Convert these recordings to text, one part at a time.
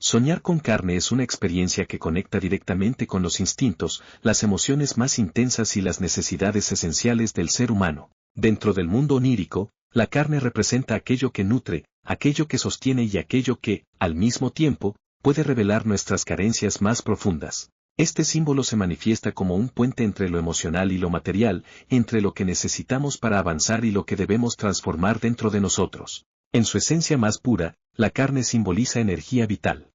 Soñar con carne es una experiencia que conecta directamente con los instintos, las emociones más intensas y las necesidades esenciales del ser humano. Dentro del mundo onírico, la carne representa aquello que nutre, aquello que sostiene y aquello que, al mismo tiempo, puede revelar nuestras carencias más profundas. Este símbolo se manifiesta como un puente entre lo emocional y lo material, entre lo que necesitamos para avanzar y lo que debemos transformar dentro de nosotros. En su esencia más pura, la carne simboliza energía vital.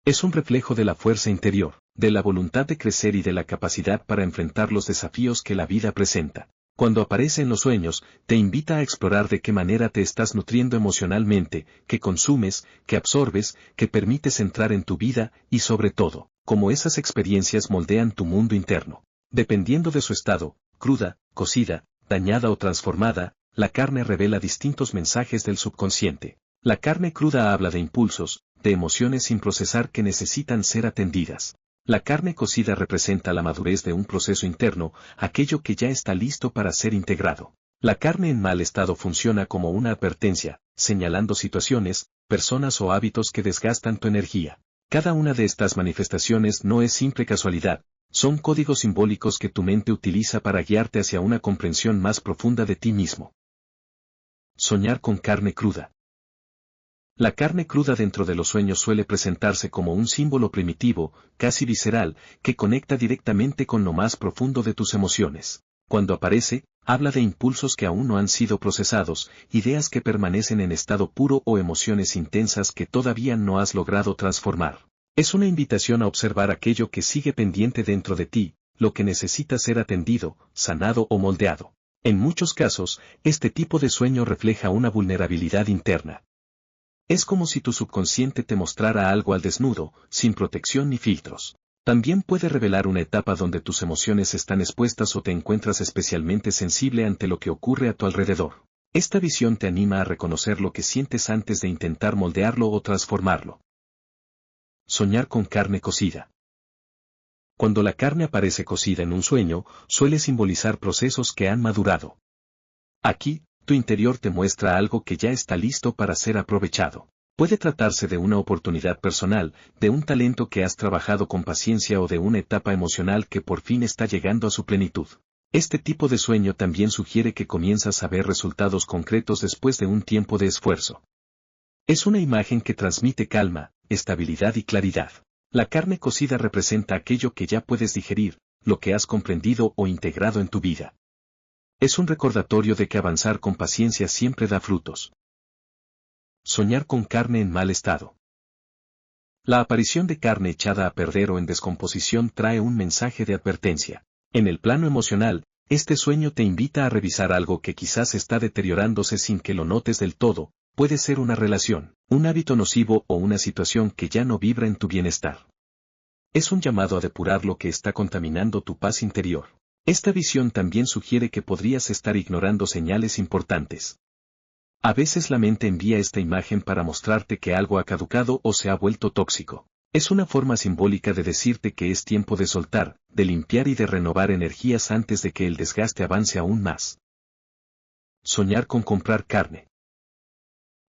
Es un reflejo de la fuerza interior, de la voluntad de crecer y de la capacidad para enfrentar los desafíos que la vida presenta. Cuando aparece en los sueños, te invita a explorar de qué manera te estás nutriendo emocionalmente, qué consumes, qué absorbes, qué permites entrar en tu vida y sobre todo, cómo esas experiencias moldean tu mundo interno. Dependiendo de su estado, cruda, cocida, dañada o transformada, la carne revela distintos mensajes del subconsciente. La carne cruda habla de impulsos, de emociones sin procesar que necesitan ser atendidas. La carne cocida representa la madurez de un proceso interno, aquello que ya está listo para ser integrado. La carne en mal estado funciona como una advertencia, señalando situaciones, personas o hábitos que desgastan tu energía. Cada una de estas manifestaciones no es simple casualidad, son códigos simbólicos que tu mente utiliza para guiarte hacia una comprensión más profunda de ti mismo. Soñar con carne cruda. La carne cruda dentro de los sueños suele presentarse como un símbolo primitivo, casi visceral, que conecta directamente con lo más profundo de tus emociones. Cuando aparece, habla de impulsos que aún no han sido procesados, ideas que permanecen en estado puro o emociones intensas que todavía no has logrado transformar. Es una invitación a observar aquello que sigue pendiente dentro de ti, lo que necesita ser atendido, sanado o moldeado. En muchos casos, este tipo de sueño refleja una vulnerabilidad interna. Es como si tu subconsciente te mostrara algo al desnudo, sin protección ni filtros. También puede revelar una etapa donde tus emociones están expuestas o te encuentras especialmente sensible ante lo que ocurre a tu alrededor. Esta visión te anima a reconocer lo que sientes antes de intentar moldearlo o transformarlo. Soñar con carne cocida. Cuando la carne aparece cocida en un sueño, suele simbolizar procesos que han madurado. Aquí, tu interior te muestra algo que ya está listo para ser aprovechado. Puede tratarse de una oportunidad personal, de un talento que has trabajado con paciencia o de una etapa emocional que por fin está llegando a su plenitud. Este tipo de sueño también sugiere que comienzas a ver resultados concretos después de un tiempo de esfuerzo. Es una imagen que transmite calma, estabilidad y claridad. La carne cocida representa aquello que ya puedes digerir, lo que has comprendido o integrado en tu vida. Es un recordatorio de que avanzar con paciencia siempre da frutos. Soñar con carne en mal estado. La aparición de carne echada a perder o en descomposición trae un mensaje de advertencia. En el plano emocional, este sueño te invita a revisar algo que quizás está deteriorándose sin que lo notes del todo, puede ser una relación, un hábito nocivo o una situación que ya no vibra en tu bienestar. Es un llamado a depurar lo que está contaminando tu paz interior. Esta visión también sugiere que podrías estar ignorando señales importantes. A veces la mente envía esta imagen para mostrarte que algo ha caducado o se ha vuelto tóxico. Es una forma simbólica de decirte que es tiempo de soltar, de limpiar y de renovar energías antes de que el desgaste avance aún más. Soñar con comprar carne.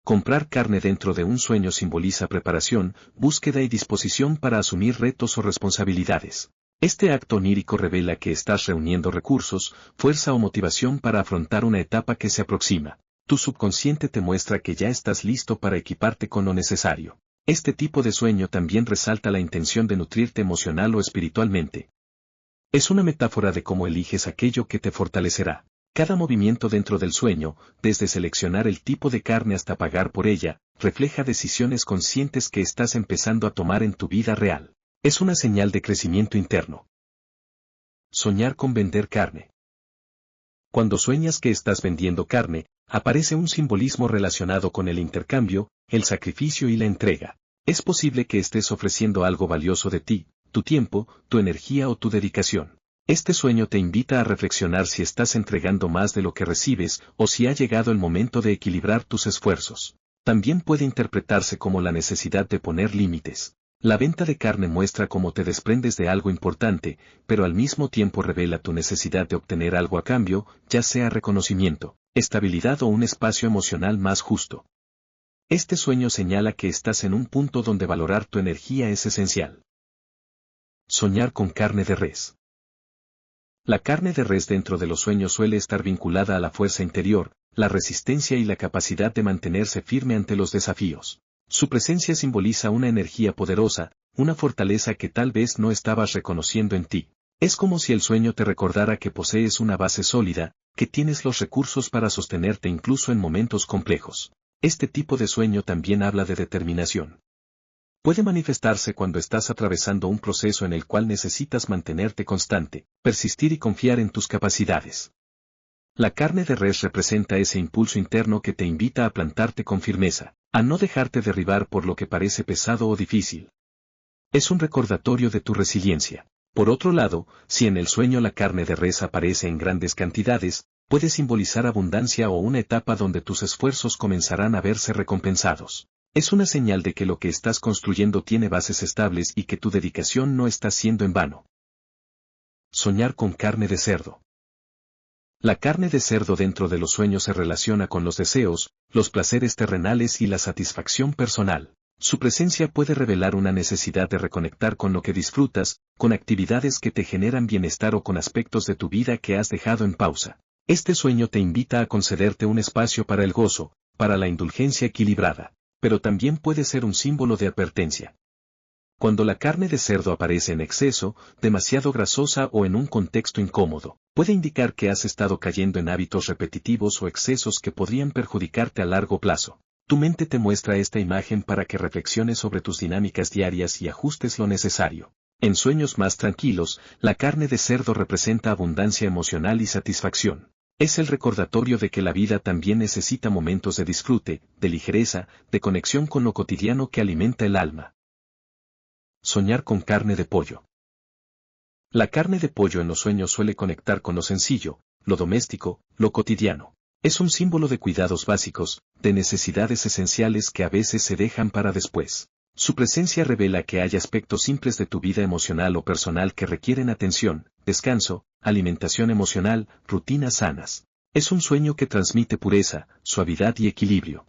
Comprar carne dentro de un sueño simboliza preparación, búsqueda y disposición para asumir retos o responsabilidades. Este acto onírico revela que estás reuniendo recursos, fuerza o motivación para afrontar una etapa que se aproxima. Tu subconsciente te muestra que ya estás listo para equiparte con lo necesario. Este tipo de sueño también resalta la intención de nutrirte emocional o espiritualmente. Es una metáfora de cómo eliges aquello que te fortalecerá. Cada movimiento dentro del sueño, desde seleccionar el tipo de carne hasta pagar por ella, refleja decisiones conscientes que estás empezando a tomar en tu vida real. Es una señal de crecimiento interno. Soñar con vender carne. Cuando sueñas que estás vendiendo carne, aparece un simbolismo relacionado con el intercambio, el sacrificio y la entrega. Es posible que estés ofreciendo algo valioso de ti, tu tiempo, tu energía o tu dedicación. Este sueño te invita a reflexionar si estás entregando más de lo que recibes o si ha llegado el momento de equilibrar tus esfuerzos. También puede interpretarse como la necesidad de poner límites. La venta de carne muestra cómo te desprendes de algo importante, pero al mismo tiempo revela tu necesidad de obtener algo a cambio, ya sea reconocimiento, estabilidad o un espacio emocional más justo. Este sueño señala que estás en un punto donde valorar tu energía es esencial. Soñar con carne de res. La carne de res dentro de los sueños suele estar vinculada a la fuerza interior, la resistencia y la capacidad de mantenerse firme ante los desafíos. Su presencia simboliza una energía poderosa, una fortaleza que tal vez no estabas reconociendo en ti. Es como si el sueño te recordara que posees una base sólida, que tienes los recursos para sostenerte incluso en momentos complejos. Este tipo de sueño también habla de determinación. Puede manifestarse cuando estás atravesando un proceso en el cual necesitas mantenerte constante, persistir y confiar en tus capacidades. La carne de res representa ese impulso interno que te invita a plantarte con firmeza, a no dejarte derribar por lo que parece pesado o difícil. Es un recordatorio de tu resiliencia. Por otro lado, si en el sueño la carne de res aparece en grandes cantidades, puede simbolizar abundancia o una etapa donde tus esfuerzos comenzarán a verse recompensados. Es una señal de que lo que estás construyendo tiene bases estables y que tu dedicación no está siendo en vano. Soñar con carne de cerdo. La carne de cerdo dentro de los sueños se relaciona con los deseos, los placeres terrenales y la satisfacción personal. Su presencia puede revelar una necesidad de reconectar con lo que disfrutas, con actividades que te generan bienestar o con aspectos de tu vida que has dejado en pausa. Este sueño te invita a concederte un espacio para el gozo, para la indulgencia equilibrada, pero también puede ser un símbolo de advertencia. Cuando la carne de cerdo aparece en exceso, demasiado grasosa o en un contexto incómodo, puede indicar que has estado cayendo en hábitos repetitivos o excesos que podrían perjudicarte a largo plazo. Tu mente te muestra esta imagen para que reflexiones sobre tus dinámicas diarias y ajustes lo necesario. En sueños más tranquilos, la carne de cerdo representa abundancia emocional y satisfacción. Es el recordatorio de que la vida también necesita momentos de disfrute, de ligereza, de conexión con lo cotidiano que alimenta el alma. Soñar con carne de pollo. La carne de pollo en los sueños suele conectar con lo sencillo, lo doméstico, lo cotidiano. Es un símbolo de cuidados básicos, de necesidades esenciales que a veces se dejan para después. Su presencia revela que hay aspectos simples de tu vida emocional o personal que requieren atención, descanso, alimentación emocional, rutinas sanas. Es un sueño que transmite pureza, suavidad y equilibrio.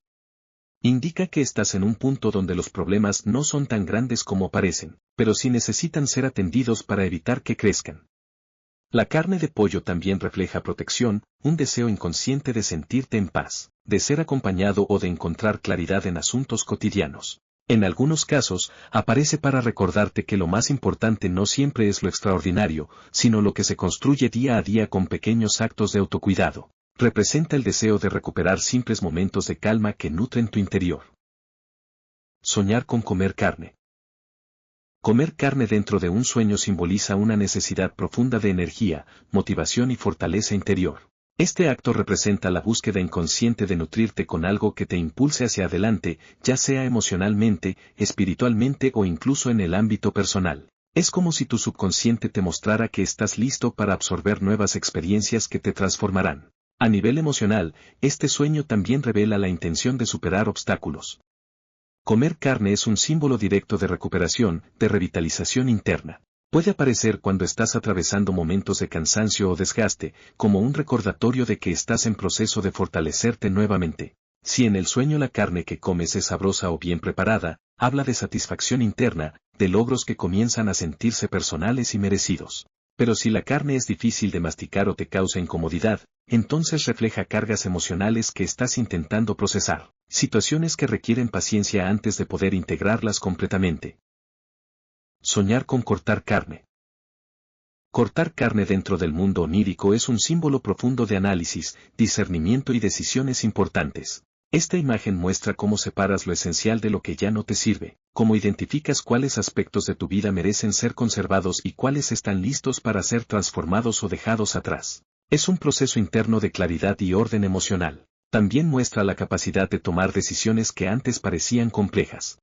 Indica que estás en un punto donde los problemas no son tan grandes como parecen, pero sí necesitan ser atendidos para evitar que crezcan. La carne de pollo también refleja protección, un deseo inconsciente de sentirte en paz, de ser acompañado o de encontrar claridad en asuntos cotidianos. En algunos casos, aparece para recordarte que lo más importante no siempre es lo extraordinario, sino lo que se construye día a día con pequeños actos de autocuidado. Representa el deseo de recuperar simples momentos de calma que nutren tu interior. Soñar con comer carne. Comer carne dentro de un sueño simboliza una necesidad profunda de energía, motivación y fortaleza interior. Este acto representa la búsqueda inconsciente de nutrirte con algo que te impulse hacia adelante, ya sea emocionalmente, espiritualmente o incluso en el ámbito personal. Es como si tu subconsciente te mostrara que estás listo para absorber nuevas experiencias que te transformarán. A nivel emocional, este sueño también revela la intención de superar obstáculos. Comer carne es un símbolo directo de recuperación, de revitalización interna. Puede aparecer cuando estás atravesando momentos de cansancio o desgaste, como un recordatorio de que estás en proceso de fortalecerte nuevamente. Si en el sueño la carne que comes es sabrosa o bien preparada, habla de satisfacción interna, de logros que comienzan a sentirse personales y merecidos. Pero si la carne es difícil de masticar o te causa incomodidad, entonces refleja cargas emocionales que estás intentando procesar, situaciones que requieren paciencia antes de poder integrarlas completamente. Soñar con cortar carne. Cortar carne dentro del mundo onírico es un símbolo profundo de análisis, discernimiento y decisiones importantes. Esta imagen muestra cómo separas lo esencial de lo que ya no te sirve, cómo identificas cuáles aspectos de tu vida merecen ser conservados y cuáles están listos para ser transformados o dejados atrás. Es un proceso interno de claridad y orden emocional. También muestra la capacidad de tomar decisiones que antes parecían complejas.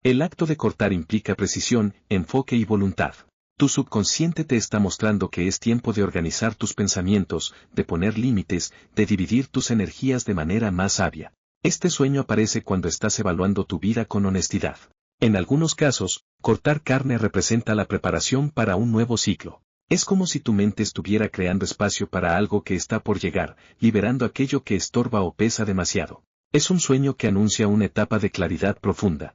El acto de cortar implica precisión, enfoque y voluntad. Tu subconsciente te está mostrando que es tiempo de organizar tus pensamientos, de poner límites, de dividir tus energías de manera más sabia. Este sueño aparece cuando estás evaluando tu vida con honestidad. En algunos casos, cortar carne representa la preparación para un nuevo ciclo. Es como si tu mente estuviera creando espacio para algo que está por llegar, liberando aquello que estorba o pesa demasiado. Es un sueño que anuncia una etapa de claridad profunda.